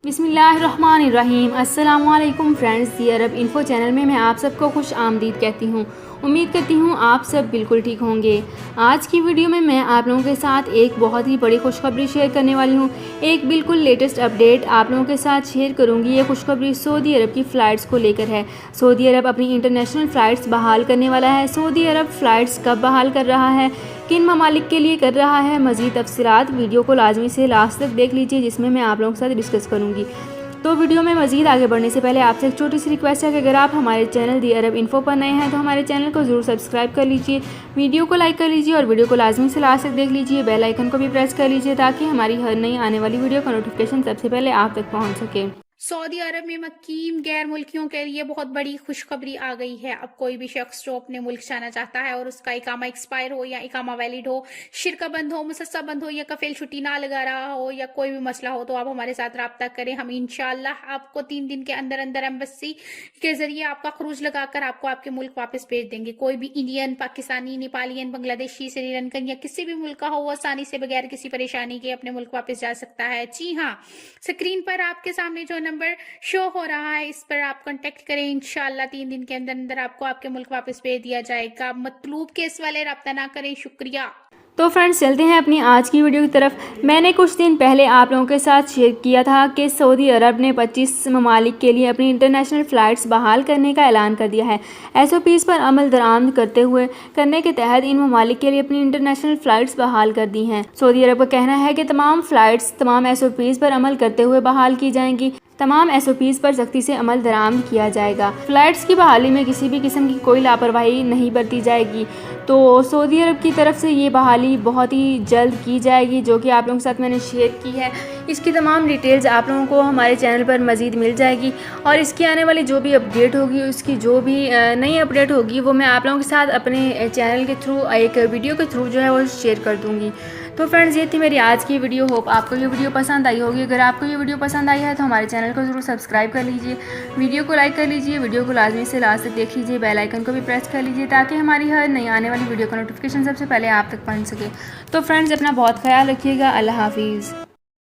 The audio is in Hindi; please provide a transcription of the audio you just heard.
बिस्मिल्लाहिर्रहमानिर्रहीम। अस्सलामुअलैकुम फ्रेंड्स, दी अरब इन्फो चैनल में मैं आप सबको खुश आमदीद कहती हूँ। उम्मीद करती हूँ आप सब बिल्कुल ठीक होंगे। आज की वीडियो में मैं आप लोगों के साथ एक बहुत ही बड़ी खुशखबरी शेयर करने वाली हूँ। एक बिल्कुल लेटेस्ट अपडेट आप लोगों के साथ शेयर करूँगी। ये खुशखबरी सऊदी अरब की फ़्लाइट्स को लेकर है। सऊदी अरब अपनी इंटरनेशनल फ़्लाइट्स बहाल करने वाला है। सऊदी अरब फ़्लाइट्स कब बहाल कर रहा है, किन ममालिक के लिए कर रहा है, मज़ीद तफसीलात वीडियो को लाजमी से लास्ट तक देख लीजिए, जिसमें मैं आप लोगों के साथ डिस्कस करूँगी। तो वीडियो में मज़ीद आगे बढ़ने से पहले आपसे एक छोटी सी रिक्वेस्ट है कि अगर आप हमारे चैनल दी अरब इन्फो पर नए हैं तो हमारे चैनल को ज़रूर सब्सक्राइब कर लीजिए, वीडियो को लाइक कर लीजिए और वीडियो को लाजमी से लास्ट तक देख लीजिए। बेल आइकन को भी प्रेस कर लीजिए ताकि हमारी हर नई आने वाली वीडियो का नोटिफिकेशन सबसे पहले आप तक पहुँच सके। सऊदी अरब में मकीम गैर मुल्कियों के लिए बहुत बड़ी खुशखबरी आ गई है। अब कोई भी शख्स जो अपने मुल्क जाना चाहता है और उसका इकामा एक्सपायर हो या इकामा वैलिड हो, शिरका बंद हो, मुसस्सा बंद हो या कफील छुट्टी ना लगा रहा हो या कोई भी मसला हो, तो आप हमारे साथ रब्ता करें। हम इंशाल्लाह आपको 3 दिन के अंदर अंदर एम्बेसी के जरिए आपका खरूज लगाकर आपको आपके मुल्क वापस भेज देंगे। कोई भी इंडियन, पाकिस्तानी, नेपालियन, बांग्लादेशी, श्रीलंकन या किसी भी मुल्क का हो, वो आसानी से बगैर किसी परेशानी के अपने मुल्क वापस जा सकता है। जी हाँ, स्क्रीन पर आपके सामने जो नंबर शो हो रहा है, इस पर आप कांटेक्ट करें। इंशाल्लाह 3 दिन के अंदर अंदर आपको आपके मुल्क वापस भेज दिया जाएगा। मतलूब केस वाले रब्ता ना करें। शुक्रिया। तो फ्रेंड्स, चलते हैं अपनी आज की वीडियो की तरफ। मैंने कुछ दिन पहले आप लोगों के साथ शेयर किया था कि सऊदी अरब ने 25 ममालिक के लिए अपनी इंटरनेशनल फ़्लाइट्स बहाल करने का ऐलान कर दिया है। SOPs पर अमल दरामद करने के तहत इन ममालिक के लिए अपनी इंटरनेशनल फ़्लाइट्स बहाल कर दी हैं। सऊदी अरब का कहना है कि तमाम फ़्लाइट्स तमाम SOPs पर अमल करते हुए बहाल की जाएंगी। तमाम SOPs पर सख्ती से अमल दरामद किया जाएगा। फ़्लाइट्स की बहाली में किसी भी किस्म की कोई लापरवाही नहीं बरती जाएगी। तो सऊदी अरब की तरफ से ये बहाली बहुत ही जल्द की जाएगी, जो कि आप लोगों के साथ मैंने शेयर की है। इसकी तमाम डिटेल्स आप लोगों को हमारे चैनल पर मज़ीद मिल जाएगी और इसकी आने वाली जो भी अपडेट होगी, उसकी जो भी नई अपडेट होगी, वो मैं आप लोगों के साथ अपने चैनल के थ्रू एक वीडियो के थ्रू जो है वो शेयर कर दूँगी। तो फ्रेंड्स, ये थी मेरी आज की वीडियो। होप आपको ये वीडियो पसंद आई होगी। अगर आपको ये वीडियो पसंद आई है तो हमारे चैनल को ज़रूर सब्सक्राइब कर लीजिए, वीडियो को लाइक कर लीजिए, वीडियो को लाजमी से लास्ट तक देख लीजिए, बेल आइकन को भी प्रेस कर लीजिए ताकि हमारी हर नई आने वाली वीडियो का नोटिफिकेशन सबसे पहले आप तक पहुंच सके। तो फ्रेंड्स, अपना बहुत ख्याल रखिएगा। अल्लाह हाफिज़।